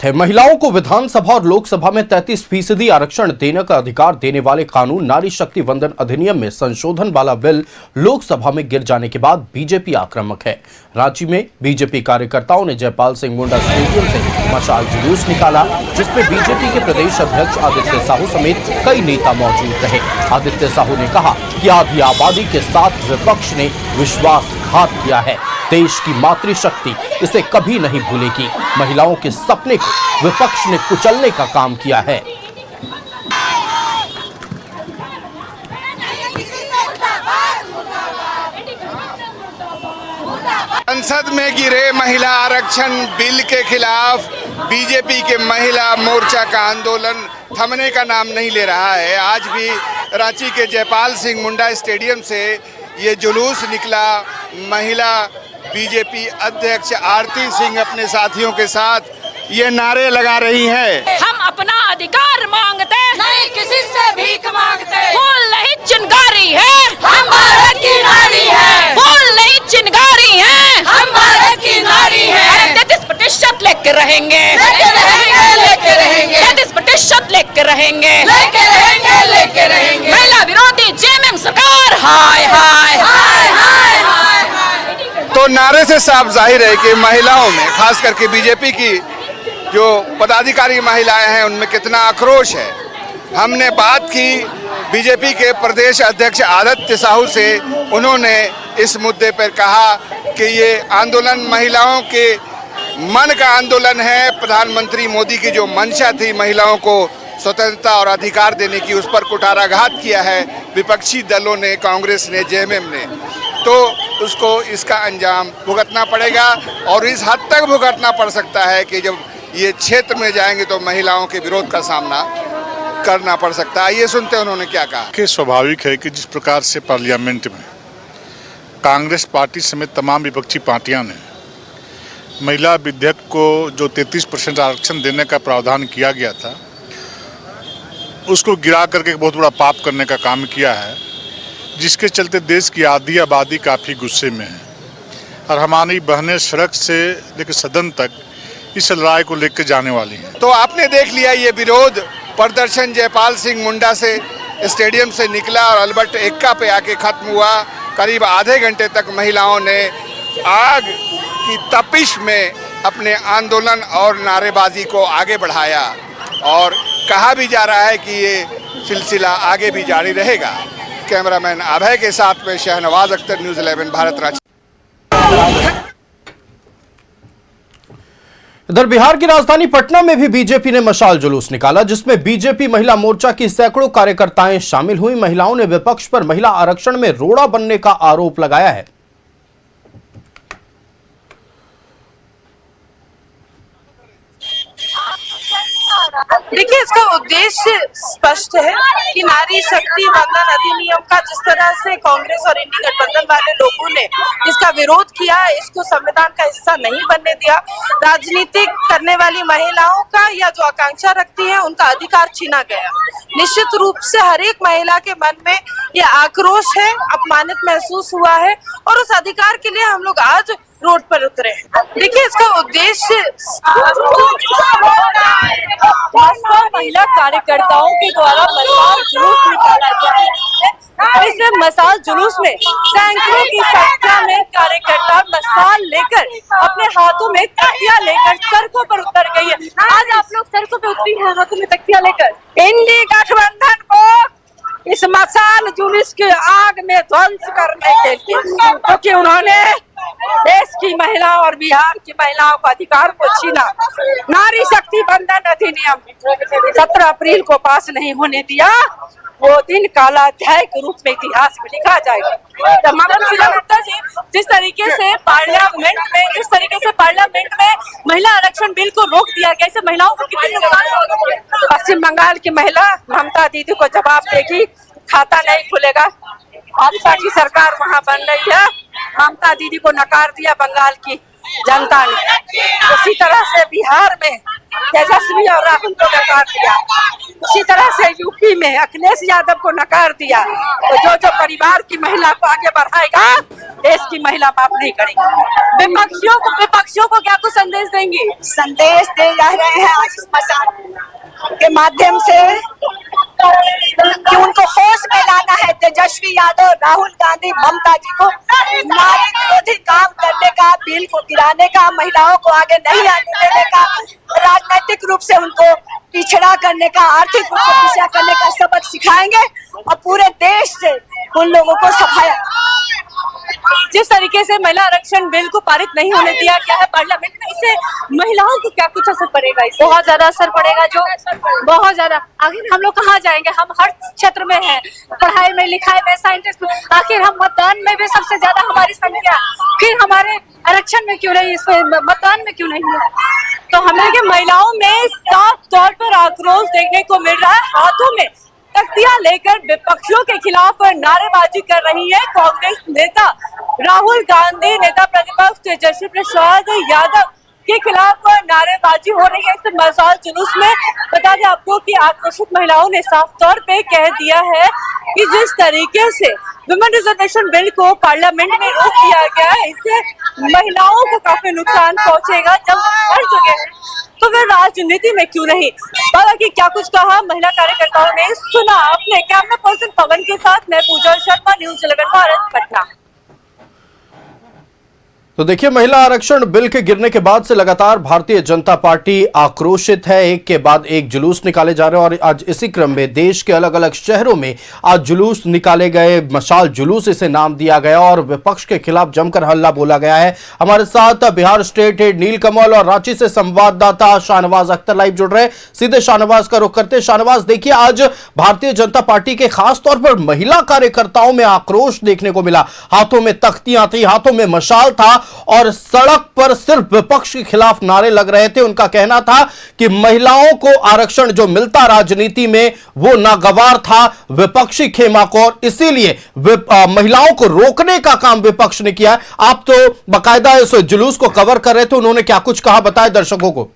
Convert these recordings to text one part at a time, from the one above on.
महिलाओं को विधानसभा और लोकसभा में 33% आरक्षण देने का अधिकार देने वाले कानून नारी शक्ति वंदन अधिनियम में संशोधन वाला बिल लोकसभा में गिर जाने के बाद बीजेपी आक्रामक है। रांची में बीजेपी कार्यकर्ताओं ने जयपाल सिंह मुंडा स्टेडियम से मशाल जुलूस निकाला, जिसमें बीजेपी के प्रदेश अध्यक्ष आदित्य साहू समेत कई नेता मौजूद रहे। आदित्य साहू ने कहा कि आधी आबादी के साथ विपक्ष ने विश्वासघात किया है। देश की मातृशक्ति इसे कभी नहीं भूलेगी। महिलाओं के सपने को विपक्ष ने कुचलने का काम किया है। संसद में गिरे महिला आरक्षण बिल के खिलाफ बीजेपी के महिला मोर्चा का आंदोलन थमने का नाम नहीं ले रहा है। आज भी रांची के जयपाल सिंह मुंडा स्टेडियम से ये जुलूस निकला। महिला बीजेपी अध्यक्ष आरती सिंह अपने साथियों के साथ ये नारे लगा रही हैं। हम अपना अधिकार मांगते नहीं किसी से भीख मांगते। फूल नहीं चिंगारी है, हम भारत की नारी है। फूल नहीं चिंगारी है, हम भारत की नारी है। 33% लेके रहेंगे, लेके रहेंगे, लेके रहेंगे। 33% लेके रहेंगे, लेके रहेंगे, लेके रहेंगे। महिला विरोधी जेएमएम सरकार हाय हाय हाय हाय हाय। तो नारे से साफ जाहिर है कि महिलाओं में, खास करके बीजेपी की जो पदाधिकारी महिलाएं हैं, उनमें कितना आक्रोश है। हमने बात की बीजेपी के प्रदेश अध्यक्ष आदित्य साहू से। उन्होंने इस मुद्दे पर कहा कि ये आंदोलन महिलाओं के मन का आंदोलन है। प्रधानमंत्री मोदी की जो मंशा थी महिलाओं को स्वतंत्रता और अधिकार देने की, उस पर कुठाराघात किया है विपक्षी दलों ने, कांग्रेस ने, जेएमएम ने। तो उसको इसका अंजाम भुगतना पड़ेगा और इस हद तक भुगतना पड़ सकता है कि जब ये क्षेत्र में जाएंगे तो महिलाओं के विरोध का सामना करना पड़ सकता है। ये सुनते हैं उन्होंने क्या कहा। कि स्वाभाविक है कि जिस प्रकार से पार्लियामेंट में कांग्रेस पार्टी समेत तमाम विपक्षी पार्टियां ने महिला विधेयक को जो 33% आरक्षण देने का प्रावधान किया गया था, उसको गिरा करके एक बहुत बड़ा पाप करने का काम किया है, जिसके चलते देश की आधी आबादी काफ़ी गुस्से में है। और हमारी बहनें सड़क से लेकर सदन तक इस लड़ाई को लेकर जाने वाली हैं। तो आपने देख लिया ये विरोध प्रदर्शन जयपाल सिंह मुंडा से स्टेडियम से निकला और अल्बर्ट एक्का पे आके खत्म हुआ। करीब आधे घंटे तक महिलाओं ने आग की तपिश में अपने आंदोलन और नारेबाजी को आगे बढ़ाया और कहा भी जा रहा है कि ये सिलसिला आगे भी जारी रहेगा। कैमरामैन अभय के साथ में शहनवाज अख्तर, न्यूज़ 11 भारत रांची। इधर बिहार की राजधानी पटना में भी बीजेपी ने मशाल जुलूस निकाला, जिसमें बीजेपी महिला मोर्चा की सैकड़ों कार्यकर्ताएं शामिल हुई। महिलाओं ने विपक्ष पर महिला आरक्षण में रोड़ा बनने का आरोप लगाया है। देखिए, इसका उद्देश्य स्पष्ट है कि नारी शक्ति वंदन अधिनियम का जिस तरह से कांग्रेस और इंडी गठबंधन वाले लोगों ने इसका विरोध किया, इसको संविधान का हिस्सा नहीं बनने दिया, राजनीति करने वाली महिलाओं का या जो आकांक्षा रखती है उनका अधिकार छीना गया। निश्चित रूप से हर एक महिला के मन में ये आक्रोश है, अपमानित महसूस हुआ है और उस अधिकार के लिए हम लोग आज रोड पर उतरे हैं। देखिए, इसका उद्देश्य महिला कार्यकर्ताओं के द्वारा मसाल जुलूस निकाला गया है। इस मसाल जुलूस में सैकड़ों की संख्या में कार्यकर्ता मसाल लेकर अपने हाथों में तख्तियां लेकर सड़कों पर उतर गई है। आज आप लोग सड़कों पे उतरी हैं हाथों में तख्तियां लेकर। इंडी गठबंधन को इस मसाल जुलूस की आग में ध्वंस करने के लिए, क्योंकि उन्होंने देश की महिला और बिहार की महिलाओं का अधिकार को छीना। नारी शक्ति वंदन अधिनियम 17 अप्रैल को पास नहीं होने दिया। वो दिन काला अध्याय के रूप में इतिहास में लिखा जाएगा। जिस तरीके से पार्लियामेंट में महिला आरक्षण बिल को रोक दिया गया, इससे महिलाओं को कितने नुकसान होगा? पश्चिम बंगाल की महिला ममता दीदी को जवाब देगी, खाता नहीं खुलेगा। भाजपा की सरकार वहाँ बन रही है, ममता दीदी को नकार दिया बंगाल की जनता ने। उसी तरह से बिहार में तेजस्वी और राहुल को नकार दिया, उसी तरह से यूपी में अखिलेश यादव को नकार दिया। तो जो परिवार की महिला को आगे बढ़ाएगा, देश की महिला माफ नहीं करेगी। विपक्षियों को क्या कुछ संदेश देंगी? संदेश दे जा रहे हैं आज इस मसाल के माध्यम से कि उनको होश में लाना है। तेजस्वी यादव, राहुल गांधी, ममता जी को नारी विरोधी काम करने का, बिल को गिराने का, महिलाओं को आगे नहीं आने देने का, राजनीतिक रूप से उनको पिछड़ा करने का, आर्थिक रूप से पिछड़ा करने का सबक सिखाएंगे और पूरे देश से उन लोगों को सफाया। जिस तरीके से महिला आरक्षण बिल को पारित नहीं होने दिया गया है पार्लियामेंट में, इससे महिलाओं को क्या कुछ असर पड़ेगा? इससे बहुत ज्यादा असर पड़ेगा, जो बहुत ज्यादा। आखिर हम लोग कहाँ जाएंगे? हम हर क्षेत्र में हैं, पढ़ाई में, लिखाई में, साइंटिस्ट में। आखिर हम मतदान में भी सबसे ज्यादा हमारी संख्या, फिर हमारे आरक्षण में क्यों नहीं, इसमें मतदान में क्यों नहीं है? तो हमें के महिलाओं में साफ तौर पर आक्रोश देखने को मिल रहा है। हाथों में तख्तियां लेकर विपक्षियों के खिलाफ नारेबाजी कर रही है कांग्रेस नेता राहुल गांधी, नेता प्रतिपक्ष तेजस्वी प्रसाद यादव के खिलाफ नारेबाजी हो रही है इस मसाल जुलूस में। बता दें आपको कि आक्रोशित महिलाओं ने साफ तौर पे कह दिया है कि जिस तरीके से वुमेन रिजर्वेशन बिल को पार्लियामेंट में रोक दिया गया है, इससे महिलाओं को काफी नुकसान पहुंचेगा। जब हर जगह तो फिर राजनीति में क्यों नहीं? हालांकि क्या कुछ कहा महिला कार्यकर्ताओं ने, सुना अपने कैमरा पर्सन पवन के साथ। मैं पूजा शर्मा, न्यूज़ 11 भारत, पटना। तो देखिए, महिला आरक्षण बिल के गिरने के बाद से लगातार भारतीय जनता पार्टी आक्रोशित है। एक के बाद एक जुलूस निकाले जा रहे हैं और आज इसी क्रम में देश के अलग अलग शहरों में आज जुलूस निकाले गए। मशाल जुलूस इसे नाम दिया गया और विपक्ष के खिलाफ जमकर हल्ला बोला गया है। हमारे साथ बिहार स्टेट हेड नीलकमल और रांची से संवाददाता शाहनवाज अख्तर लाइव जुड़ रहे। सीधे शाहनवाज का रुख करते। शाहनवाज, देखिए, आज भारतीय जनता पार्टी के खास तौर पर महिला कार्यकर्ताओं में आक्रोश देखने को मिला। हाथों में तख्तियां थी, हाथों में मशाल था और सड़क पर सिर्फ विपक्ष के खिलाफ नारे लग रहे थे। उनका कहना था कि महिलाओं को आरक्षण जो मिलता राजनीति में वो नागवार था विपक्षी खेमा को, और इसीलिए महिलाओं को रोकने का काम विपक्ष ने किया। आप तो बाकायदा इस जुलूस को कवर कर रहे थे, उन्होंने क्या कुछ कहा, बताए दर्शकों को।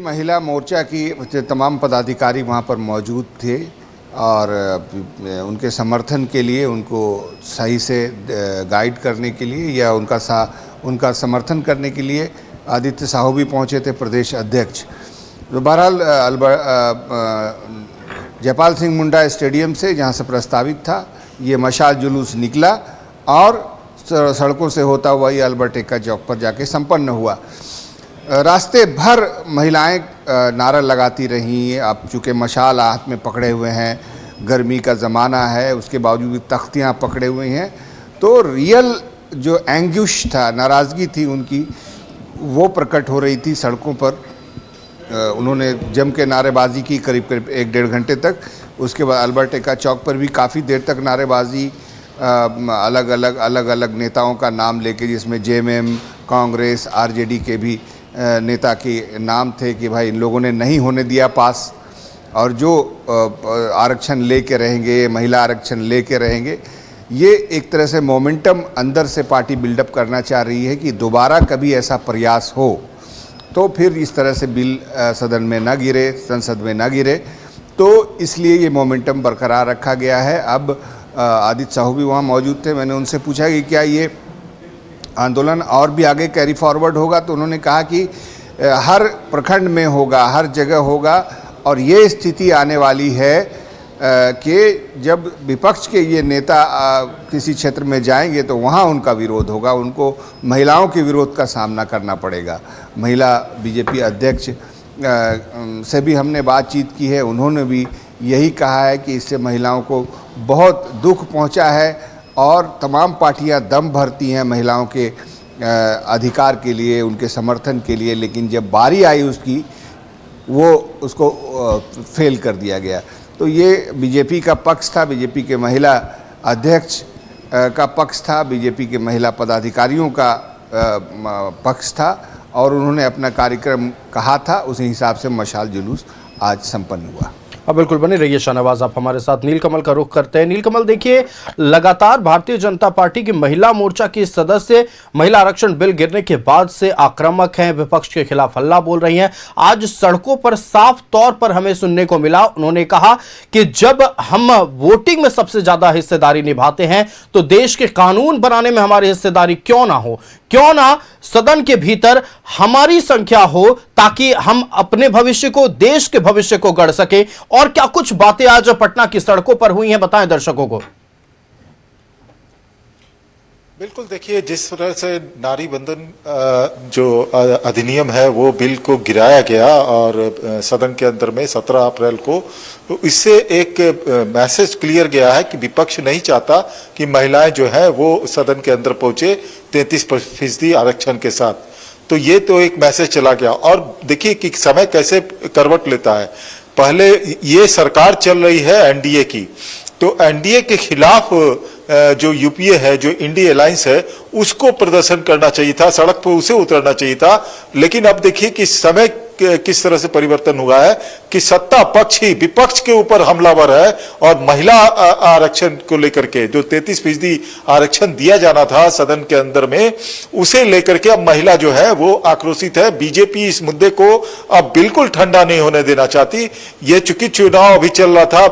महिला मोर्चा की तमाम पदाधिकारी वहां पर मौजूद थे और उनके समर्थन के लिए, उनको सही से गाइड करने के लिए या उनका समर्थन करने के लिए आदित्य साहू भी पहुंचे थे, प्रदेश अध्यक्ष। तो बहरहाल जयपाल सिंह मुंडा स्टेडियम से, जहां से प्रस्तावित था, ये मशाल जुलूस निकला और सड़कों से होता हुआ ये अल्बर्ट एक्का चौक पर जाके संपन्न हुआ। रास्ते भर महिलाएं नारा लगाती रहीं। अब चूँकि मशाल हाथ में पकड़े हुए हैं, गर्मी का ज़माना है, उसके बावजूद भी तख्तियाँ पकड़े हुए हैं, तो रियल जो एंग्यूश था, नाराज़गी थी उनकी, वो प्रकट हो रही थी सड़कों पर। उन्होंने जम के नारेबाजी की करीब करीब 1-1.5 घंटे तक। उसके बाद अल्बर्ट एक्का चौक पर भी काफ़ी देर तक नारेबाजी, अलग अलग नेताओं का नाम लेके, जिसमें जेएमएम, कांग्रेस, आरजेडी के भी नेता के नाम थे कि भाई इन लोगों ने नहीं होने दिया पास, और जो आरक्षण लेके रहेंगे, महिला आरक्षण लेके रहेंगे। ये एक तरह से मोमेंटम अंदर से पार्टी बिल्डअप करना चाह रही है कि दोबारा कभी ऐसा प्रयास हो तो फिर इस तरह से बिल सदन में ना गिरे, संसद में ना गिरे। तो इसलिए ये मोमेंटम बरकरार रखा गया है। अब आदित्य साहू भी वहाँ मौजूद थे। मैंने उनसे पूछा कि क्या ये आंदोलन और भी आगे कैरी फॉरवर्ड होगा, तो उन्होंने कहा कि हर प्रखंड में होगा, हर जगह होगा, और ये स्थिति आने वाली है कि जब विपक्ष के ये नेता किसी क्षेत्र में जाएंगे तो वहाँ उनका विरोध होगा, उनको महिलाओं के विरोध का सामना करना पड़ेगा। महिला बीजेपी अध्यक्ष से भी हमने बातचीत की है, उन्होंने भी यही कहा है कि इससे महिलाओं को बहुत दुख पहुंचा है और तमाम पार्टियां दम भरती हैं महिलाओं के अधिकार के लिए, उनके समर्थन के लिए, लेकिन जब बारी आई उसकी, वो उसको फेल कर दिया गया। तो ये बीजेपी का पक्ष था, बीजेपी के महिला अध्यक्ष का पक्ष था, बीजेपी के महिला पदाधिकारियों का पक्ष था, और उन्होंने अपना कार्यक्रम कहा था, उसी हिसाब से मशाल जुलूस आज संपन्न हुआ। अब बिल्कुल बने रहिए शाहनवाज, आप हमारे साथ। नीलकमल का रुख करते हैं। नीलकमल, देखिए, लगातार भारतीय जनता पार्टी की महिला मोर्चा की सदस्य महिला आरक्षण बिल गिरने के बाद से आक्रामक हैं, विपक्ष के खिलाफ हल्ला बोल रही हैं। आज सड़कों पर साफ तौर पर हमें सुनने को मिला, उन्होंने कहा कि जब हम वोटिंग में सबसे ज्यादा हिस्सेदारी निभाते हैं तो देश के कानून बनाने में हमारी हिस्सेदारी क्यों ना हो, क्यों ना सदन के भीतर हमारी संख्या हो, ताकि हम अपने भविष्य को, देश के भविष्य को गढ़ सके। और क्या कुछ बातें आज पटना की सड़कों पर हुई हैं, बताएं दर्शकों को। बिल्कुल, देखिए, जिस तरह से नारी बंधन जो अधिनियम है वो बिल को गिराया गया और सदन के अंदर में 17 अप्रैल को, तो इससे एक मैसेज क्लियर गया है कि विपक्ष नहीं चाहता कि महिलाएं जो है वो सदन के अंदर पहुंचे 33% आरक्षण के साथ। तो ये तो एक मैसेज चला गया। और देखिए कि समय कैसे करवट लेता है। पहले ये सरकार चल रही है एनडीए की, तो एनडीए के खिलाफ जो यूपीए है, जो इंडिया अलायंस है, उसको प्रदर्शन करना चाहिए था, सड़क पर उसे उतरना चाहिए था। लेकिन अब देखिए कि समय किस तरह से परिवर्तन हुआ है कि सत्ता पक्ष ही विपक्ष के ऊपर हमलावर है और महिला आरक्षण को लेकर के जो 33% आरक्षण दिया जाना था सदन के अंदर में, उसे लेकर के अब महिला जो है वो आक्रोशित है। बीजेपी इस मुद्दे को अब बिल्कुल ठंडा नहीं होने देना चाहती। ये चूंकि चुनाव अभी चल रहा था,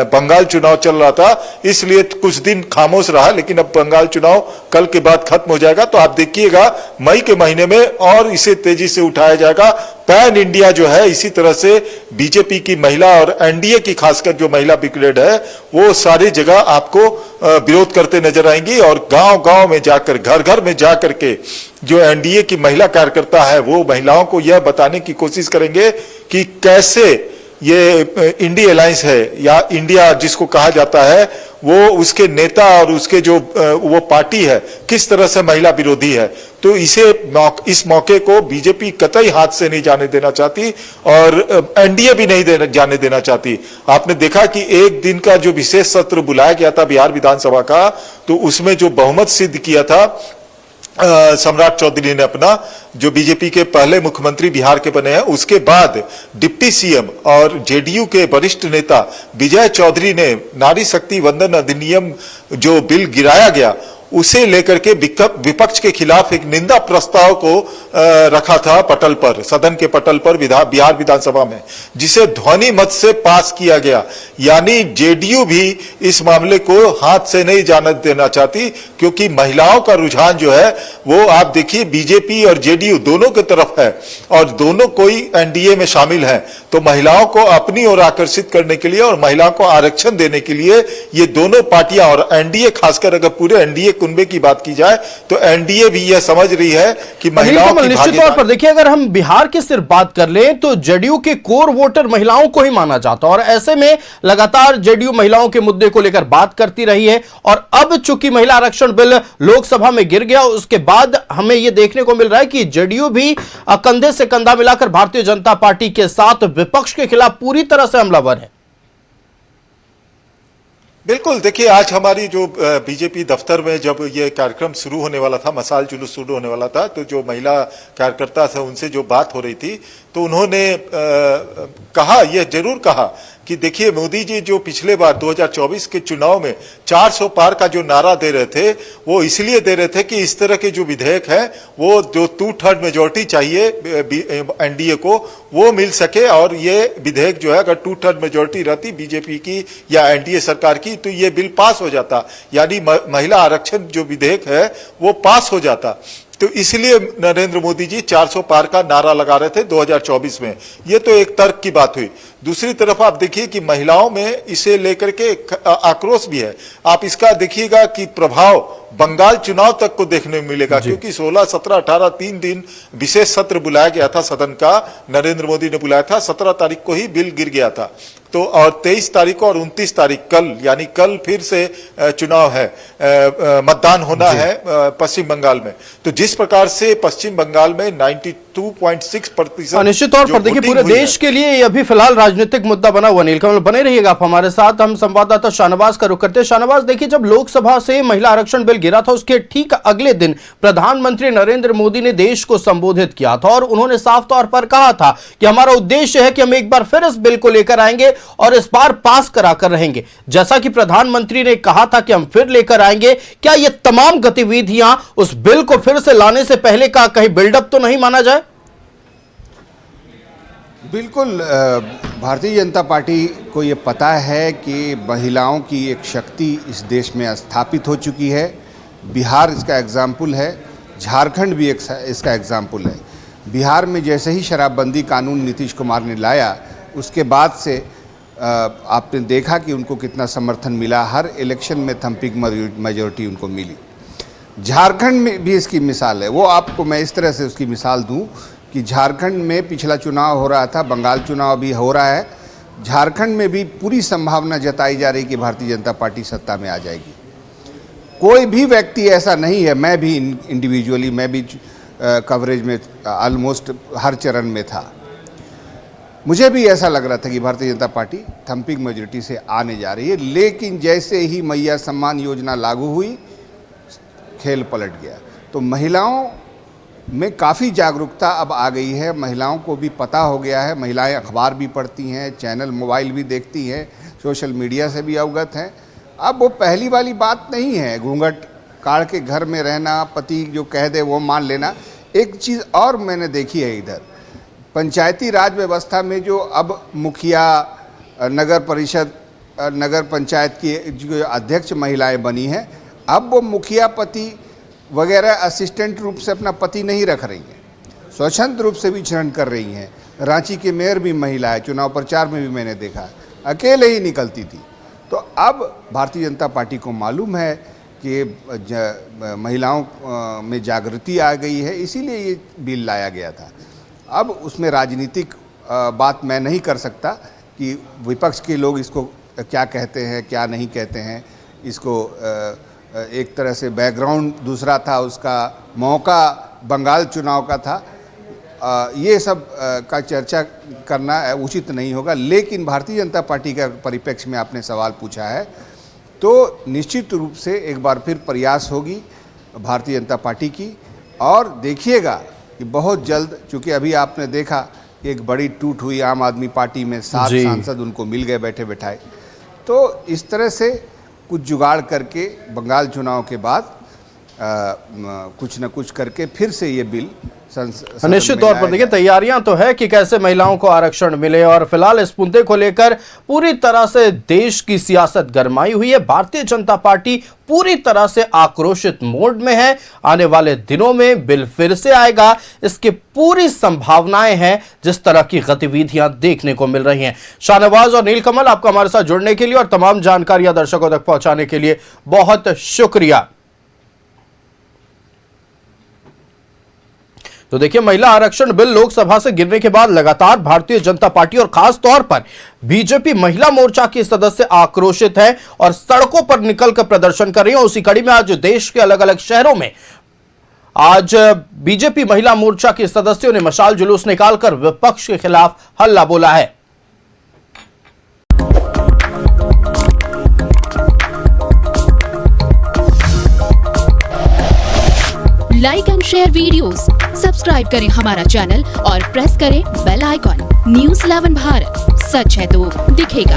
बंगाल चुनाव चल रहा था, इसलिए कुछ दिन खामोश रहा, लेकिन अब बंगाल चुनाव कल के बाद खत्म हो जाएगा। तो आप देखिएगा मई के महीने में और इसे तेजी से उठाया जाएगा। पैन इंडिया जो है, इसी तरह से बीजेपी की महिला और एनडीए की खासकर जो महिला ब्रिगेड है वो सारी जगह आपको विरोध करते नजर आएंगी। और गांव गांव में जाकर, घर घर में जाकर के जो एनडीए की महिला कार्यकर्ता है वो महिलाओं को यह बताने की कोशिश करेंगे कि कैसे ये इंडिया अलायंस है या इंडिया जिसको कहा जाता है, वो उसके नेता और उसके जो वो पार्टी है किस तरह से महिला विरोधी है। तो इस मौके को बीजेपी कतई हाथ से नहीं जाने देना चाहती और एनडीए भी नहीं जाने देना चाहती। आपने देखा कि एक दिन का जो विशेष सत्र बुलाया गया था बिहार विधानसभा का, तो उसमें जो बहुमत सिद्ध किया था सम्राट चौधरी ने अपना, जो बीजेपी के पहले मुख्यमंत्री बिहार के बने हैं, उसके बाद डिप्टी सीएम और जेडीयू के वरिष्ठ नेता विजय चौधरी ने नारी शक्ति वंदन अधिनियम जो बिल गिराया गया उसे लेकर के विपक्ष के खिलाफ एक निंदा प्रस्ताव को रखा था पटल पर, सदन के पटल पर बिहार विधानसभा में, जिसे ध्वनि मत से पास किया गया। यानी जेडीयू भी इस मामले को हाथ से नहीं जाने देना चाहती, क्योंकि महिलाओं का रुझान जो है वो आप देखिए बीजेपी और जेडीयू दोनों की तरफ है और दोनों कोई एनडीए में शामिल है। तो महिलाओं को अपनी ओर आकर्षित करने के लिए और महिलाओं को आरक्षण देने के लिए ये दोनों पार्टियां और एनडीए, खासकर अगर पूरे एनडीए कुनबे की बात की जाए तो एनडीए भी यह समझ रही है कि महिलाओं की निश्चित तौर पर देखिए, अगर हम बिहार की सिर्फ बात कर लें तो जेडीयू के कोर वोटर महिलाओं को ही माना जाता है और ऐसे में लगातार जेडीयू महिलाओं के मुद्दे को लेकर बात करती रही है। और अब चूंकि महिला आरक्षण बिल लोकसभा में गिर गया, उसके बाद हमें यह देखने को मिल रहा है कि जेडीयू भी कंधे से कंधा मिलाकर भारतीय जनता पार्टी के साथ विपक्ष के खिलाफ पूरी तरह से हमलावर है। बिल्कुल, देखिए, आज हमारी जो बीजेपी दफ्तर में जब ये कार्यक्रम शुरू होने वाला था, मसाल जुलूस शुरू होने वाला था, तो जो महिला कार्यकर्ता थे उनसे जो बात हो रही थी, तो उन्होंने कहा, यह जरूर कहा कि देखिए मोदी जी जो पिछले बार 2024 के चुनाव में 400 पार का जो नारा दे रहे थे, वो इसलिए दे रहे थे कि इस तरह के जो विधेयक है वो जो 2/3 मेजोरिटी चाहिए एनडीए को वो मिल सके। और ये विधेयक जो है अगर 2/3 मेजोरिटी रहती बीजेपी की या एनडीए सरकार की तो ये बिल पास हो जाता, यानी महिला आरक्षण जो विधेयक है वो पास हो जाता। तो इसलिए नरेंद्र मोदी जी 400 पार का नारा लगा रहे थे 2024 में। ये तो एक तर्क की बात हुई। दूसरी तरफ आप देखिए कि महिलाओं में इसे लेकर के आक्रोश भी है। आप इसका देखिएगा कि प्रभाव बंगाल चुनाव तक को देखने में मिलेगा, क्योंकि 16, 17, 18 3 दिन विशेष सत्र बुलाया गया था सदन का, नरेंद्र मोदी ने बुलाया था। 17 तारीख को ही बिल गिर गया था, तो और 23 तारीख को और 29 तारीख कल, यानी कल फिर से चुनाव है, मतदान होना है पश्चिम बंगाल में। तो जिस प्रकार से पश्चिम बंगाल में 2.6%। निश्चित तौर पर देखिए पूरे देश के लिए ये अभी फिलहाल राजनीतिक मुद्दा बना हुआ। नीलकमल बने रहिएगा आप हमारे साथ। हम संवाददाता शाहनवाज का रुख करते हैं। शाहनवाज, देखिए जब लोकसभा से महिला आरक्षण बिल गिरा था उसके ठीक अगले दिन प्रधानमंत्री नरेंद्र मोदी ने देश को संबोधित किया था और उन्होंने साफ तौर पर कहा था कि हमारा उद्देश्य है कि हम एक बार फिर इस बिल को लेकर आएंगे और इस बार पास कराकर रहेंगे। जैसा कि प्रधानमंत्री ने कहा था कि हम फिर लेकर आएंगे, क्या ये तमाम गतिविधियां उस बिल को फिर से लाने से पहले का कहीं बिल्डअप तो नहीं माना जाए? बिल्कुल, भारतीय जनता पार्टी को ये पता है कि महिलाओं की एक शक्ति इस देश में स्थापित हो चुकी है। बिहार इसका एग्जाम्पल है, झारखंड भी इसका एग्जाम्पल है। बिहार में जैसे ही शराबबंदी कानून नीतीश कुमार ने लाया उसके बाद से आपने देखा कि उनको कितना समर्थन मिला। हर इलेक्शन में थम्पिंग मेजॉरिटी उनको मिली। झारखंड में भी इसकी मिसाल है। वो आपको मैं इस तरह से उसकी मिसाल दूं कि झारखंड में पिछला चुनाव हो रहा था, बंगाल चुनाव भी हो रहा है। झारखंड में भी पूरी संभावना जताई जा रही कि भारतीय जनता पार्टी सत्ता में आ जाएगी। कोई भी व्यक्ति ऐसा नहीं है, मैं भी इंडिविजुअली मैं भी कवरेज में ऑलमोस्ट हर चरण में था। मुझे भी ऐसा लग रहा था कि Bharatiya Janata party thumping majority से आने जा रही है, लेकिन जैसे ही मैया सम्मान योजना लागू हुई खेल पलट गया। तो महिलाओं में काफ़ी जागरूकता अब आ गई है। महिलाओं को भी पता हो गया है। महिलाएं अखबार भी पढ़ती हैं, चैनल मोबाइल भी देखती हैं, सोशल मीडिया से भी अवगत हैं। अब वो पहली वाली बात नहीं है घूंघट काढ़ के घर में रहना, पति जो कह दे वो मान लेना। एक चीज़ और मैंने देखी है इधर पंचायती राज व्यवस्था में जो अब मुखिया, नगर परिषद, नगर पंचायत की जो अध्यक्ष महिलाएं बनी हैं, अब वो मुखिया पति वगैरह असिस्टेंट रूप से अपना पति नहीं रख रही हैं, स्वच्छंद रूप से विचरण कर रही हैं। रांची के मेयर भी महिला है, चुनाव प्रचार में भी मैंने देखा अकेले ही निकलती थी। तो अब भारतीय जनता पार्टी को मालूम है कि महिलाओं में जागृति आ गई है, इसीलिए ये बिल लाया गया था। अब उसमें राजनीतिक बात मैं नहीं कर सकता कि विपक्ष के लोग इसको क्या कहते हैं क्या नहीं कहते हैं। इसको एक तरह से बैकग्राउंड दूसरा था, उसका मौका बंगाल चुनाव का था। ये सब का चर्चा करना उचित नहीं होगा। लेकिन भारतीय जनता पार्टी का परिप्रेक्ष्य में आपने सवाल पूछा है तो निश्चित रूप से एक बार फिर प्रयास होगी भारतीय जनता पार्टी की। और देखिएगा कि बहुत जल्द, चूँकि अभी आपने देखा कि एक बड़ी टूट हुई आम आदमी पार्टी में 7 सांसद उनको मिल गए बैठे बैठाए। तो इस तरह से कुछ जुगाड़ करके बंगाल चुनाव के बाद कुछ न कुछ करके फिर से ये बिल निश्चित तौर पर देखिए तैयारियां तो है कि कैसे महिलाओं को आरक्षण मिले और फिलहाल इस मुद्दे को लेकर पूरी तरह से देश की सियासत गरमाई हुई है। भारतीय जनता पार्टी पूरी तरह से आक्रोशित मोड में है। आने वाले दिनों में बिल फिर से आएगा, इसकी पूरी संभावनाएं हैं जिस तरह की गतिविधियां देखने को मिल रही हैं। शाहनवाज और नीलकमल, आपका हमारे साथ जुड़ने के लिए और तमाम जानकारियां दर्शकों तक पहुंचाने के लिए बहुत शुक्रिया। तो देखिए महिला आरक्षण बिल लोकसभा से गिरने के बाद लगातार भारतीय जनता पार्टी और खास तौर पर बीजेपी महिला मोर्चा के सदस्य आक्रोशित हैं और सड़कों पर निकलकर प्रदर्शन कर रही हैं। उसी कड़ी में आज देश के अलग अलग शहरों में आज बीजेपी महिला मोर्चा के सदस्यों ने मशाल जुलूस निकालकर विपक्ष के खिलाफ हल्ला बोला है। Like and share videos, subscribe करें हमारा चैनल और प्रेस करें बेल आइकॉन। न्यूज़ 11 भारत, सच है तो दिखेगा।